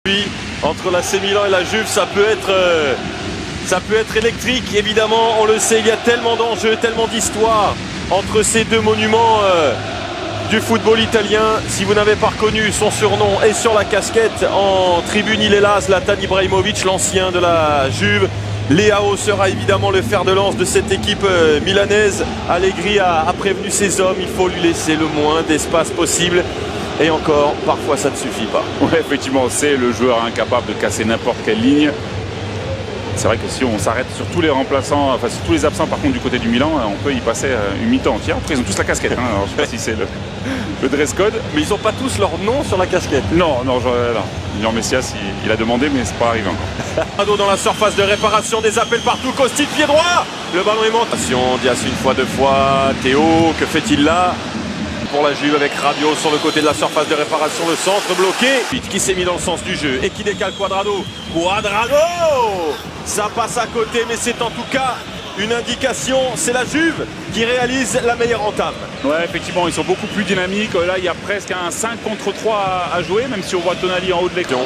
Puis, entre l'AC Milan et la Juve, ça peut être électrique. Évidemment, on le sait, il y a tellement d'enjeux, tellement d'histoires entre ces deux monuments du football italien. Si vous n'avez pas reconnu son surnom et sur la casquette, en tribune il est là, Zlatan Ibrahimovic, l'ancien de la Juve. Leao sera évidemment le fer de lance de cette équipe milanaise. Allegri a prévenu ses hommes, il faut lui laisser le moins d'espace possible. Et encore, parfois ça ne suffit pas. Ouais, effectivement, c'est le joueur incapable de casser n'importe quelle ligne. C'est vrai que si on s'arrête sur tous les remplaçants, enfin sur tous les absents par contre du côté du Milan, on peut y passer une mi-temps entière. Après ils ont tous la casquette, hein. Alors, je ne sais pas si c'est le dress code. Mais ils n'ont pas tous leur nom sur la casquette. Non. Junior Messias, il a demandé mais c'est pas arrivé encore. Ado dans la surface de réparation, des appels partout, Kostic pied droit. Le ballon est monté. Attention, Dias une fois, deux fois, Théo, que fait-il là? Pour la Juve avec Rabiot sur le côté de la surface de réparation, le centre bloqué. Qui s'est mis dans le sens du jeu et qui décale Cuadrado. Ça passe à côté, mais c'est en tout cas une indication. C'est la Juve qui réalise la meilleure entame. Ouais, effectivement, ils sont beaucoup plus dynamiques. Là, il y a presque un 5 contre 3 à jouer, même si on voit Tonali en haut de l'écran.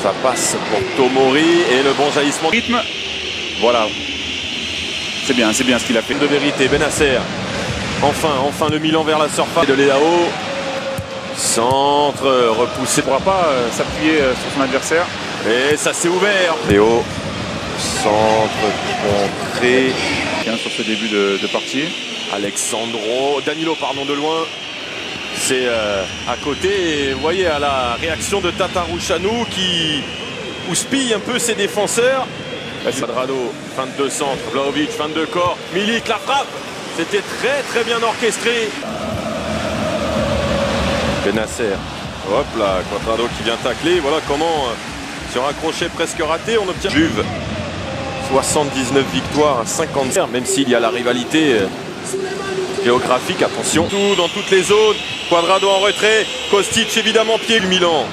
Ça passe pour Tomori et le bon jaillissement. Rythme, voilà. C'est bien ce qu'il a fait. De vérité, Bennacer. Enfin le Milan vers la surface de Leao. Centre repoussé. Il ne pourra pas s'appuyer sur son adversaire. Et ça s'est ouvert. Léo. Centre contré. Sur ce début de partie. Danilo, pardon, de loin. C'est à côté. Et vous voyez à la réaction de Tatarusanu qui houspille un peu ses défenseurs. Cuadrado, fin de deux centres. Vlahovic, fin de deux corps. Milik, la frappe. C'était très bien orchestré. Bennacer. Hop là, Cuadrado qui vient tacler. Voilà comment, sur un crochet presque raté, on obtient. Juve, 79 victoires à 50. Même s'il y a la rivalité géographique, attention. Tout dans toutes les zones. Cuadrado en retrait. Kostic évidemment pied du Milan.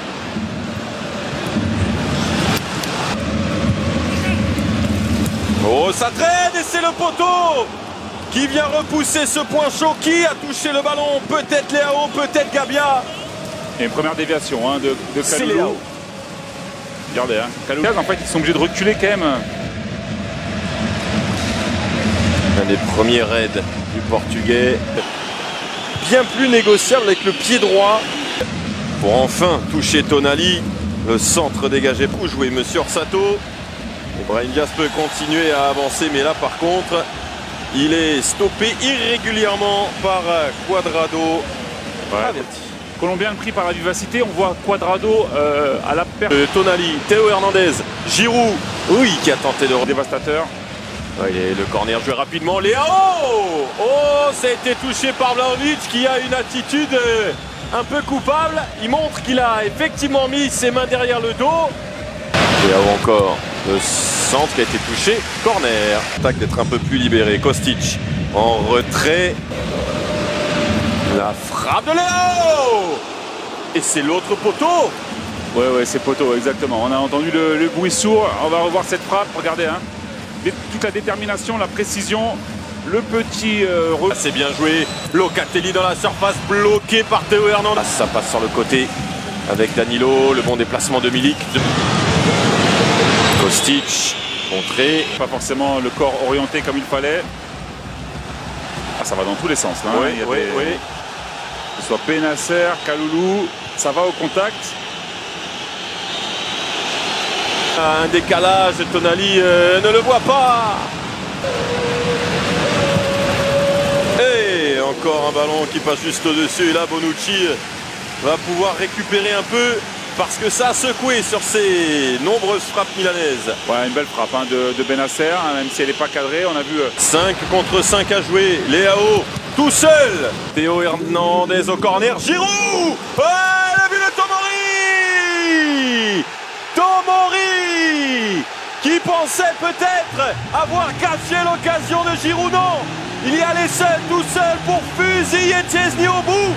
Oh, ça traîne et c'est le poteau qui vient repousser ce point chaud. Qui a touché le ballon? Peut-être Leao, peut-être Gabia. Et une première déviation de Kalulu. Regardez, Kalulu, en fait, ils sont obligés de reculer quand même. Un des premiers raids du Portugais. Bien plus négociable avec le pied droit. Pour enfin toucher Tonali. Le centre dégagé pour jouer Monsieur Orsato. Brahim Diaz peut continuer à avancer, mais là par contre, il est stoppé irrégulièrement par Cuadrado. Ouais. Colombien pris par la vivacité, on voit Cuadrado à la perte. Tonali, Théo Hernandez, Giroud, oui, qui a tenté de... Dévastateur. Ouais, le corner joué rapidement, Leao. Oh, ça a été touché par Vlahovic qui a une attitude un peu coupable. Il montre qu'il a effectivement mis ses mains derrière le dos. Leao encore, le centre qui a été touché, corner. Attaque d'être un peu plus libéré, Kostic en retrait. La frappe de Leao. Et c'est l'autre poteau. Ouais, c'est poteau, exactement. On a entendu le bruit sourd. On va revoir cette frappe, regardez. Toute la détermination, la précision, le petit... C'est bien joué. Locatelli dans la surface, bloqué par Théo Hernandez. Ça passe sur le côté avec Danilo, le bon déplacement de Milik. Kostic, contré. Pas forcément le corps orienté comme il fallait. Ah, ça va dans tous les sens. Là, oui. Que ce soit Bennacer, Kalulu, ça va au contact. Un décalage, Tonali ne le voit pas. Et encore un ballon qui passe juste au-dessus. Et là, Bonucci va pouvoir récupérer un peu parce que ça a secoué sur ces nombreuses frappes milanaises. Ouais, une belle frappe de Bennacer, même si elle n'est pas cadrée. On a vu 5 contre 5 à jouer. Leao tout seul. Théo Hernandez au corner. Giroud. Le but de Tomori. Tomori qui pensait peut-être avoir caché l'occasion de Giroud. Non, il y allait seul, tout seul pour fusiller Szczesny au bout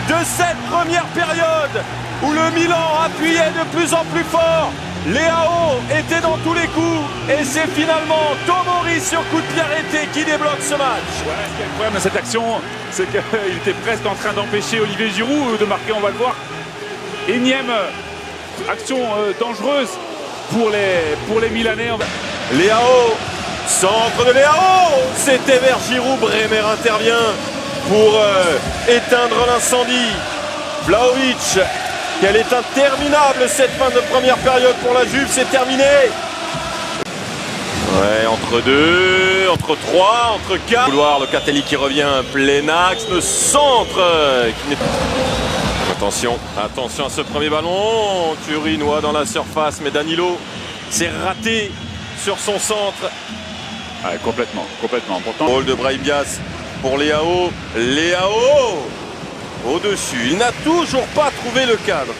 de cette première période où le Milan appuyait de plus en plus fort. Leao était dans tous les coups et c'est finalement Tomori sur coup de pied arrêté qui débloque ce match. Ouais, ce qui est incroyable dans cette action, c'est qu'il était presque en train d'empêcher Olivier Giroud de marquer, on va le voir. Énième Action dangereuse pour les Milanais. Leao, centre de Leao, c'était vers Giroud. Bremer intervient pour éteindre l'incendie. Vlahovic, quelle est interminable cette fin de première période pour la Juve, c'est terminé. Ouais, entre deux, entre trois, entre quatre. Couloir, Locatelli qui revient, plein axe, le centre qui n'est pas... Attention, attention à ce premier ballon. Turinois dans la surface, mais Danilo s'est raté sur son centre. Ah, complètement. Pourtant, Rôle de Brahim Diaz pour Leao. Leao au-dessus. Il n'a toujours pas trouvé le cadre.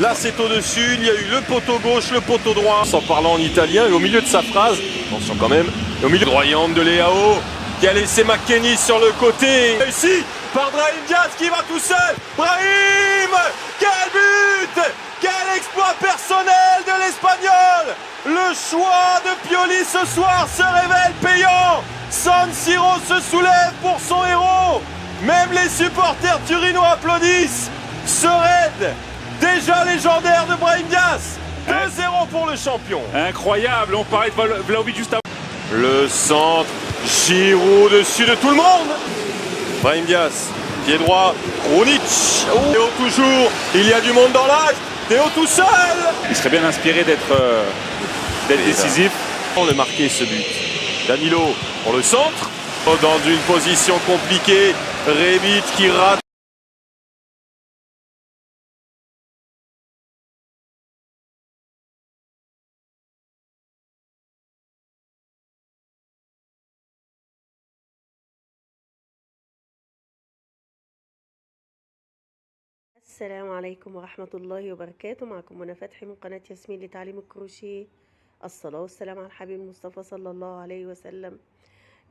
Là, c'est au-dessus. Il y a eu le poteau gauche, le poteau droit. En parlant en italien, et au milieu de sa phrase, attention quand même, et au milieu droyante de Leao qui a laissé McKennie sur le côté. Réussi par Brahim Diaz qui va tout seul. Brahim, quel but! Quel exploit personnel de l'Espagnol! Le choix de Pioli ce soir se révèle payant. San Siro se soulève pour son héros. Même les supporters turinois applaudissent. Ce raid déjà légendaire de Brahim Diaz. 2-0 pour le champion. incroyable, on parlait de Vlahovic juste avant. Le centre, Giroud dessus de tout le monde. Brahim Diaz, pied droit, Krunic. Théo toujours, il y a du monde dans l'axe. Théo tout seul. Il serait bien inspiré d'être décisif. On a marqué ce but. Danilo pour le centre. Dans une position compliquée. Rebic qui rate. السلام عليكم ورحمة الله وبركاته. معكم منى فتحي من قناة ياسمين لتعليم الكروشيه. الصلاة والسلام على الحبيب المصطفى صلى الله عليه وسلم.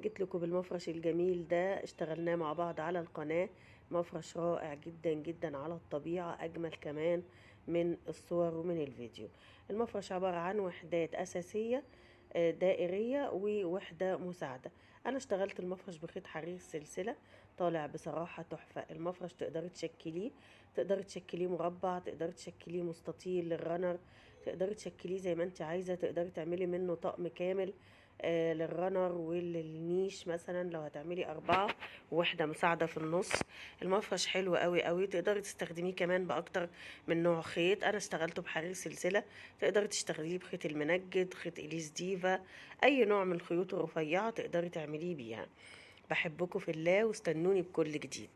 جيت لكم بالمفرش الجميل ده، اشتغلناه مع بعض على القناة. مفرش رائع جدا جدا على الطبيعة، أجمل كمان من الصور ومن الفيديو. المفرش عبارة عن وحدات أساسية دائرية ووحدة مساعدة. أنا اشتغلت المفرش بخيط حرير سلسلة، طالع بصراحة تحفة. المفرش تقدري تشكليه مربع، تقدري تشكليه مستطيل للرنر، تقدري تشكليه زي ما انت عايزة. تقدري تعملي منه طقم كامل للرنر وللنيش مثلا لو هتعملي 4 ووحدة مساعدة في النص. المفرش حلو قوي قوي، تقدري تستخدميه كمان بأكتر من نوع خيط. انا اشتغلته بحرير سلسلة، تقدري تشتغليه بخيط المنجد، خيط اليس ديفا، اي نوع من الخيوط الرفيعة تقدري تعمليه بيها. بحبكم في الله واستنوني بكل جديد.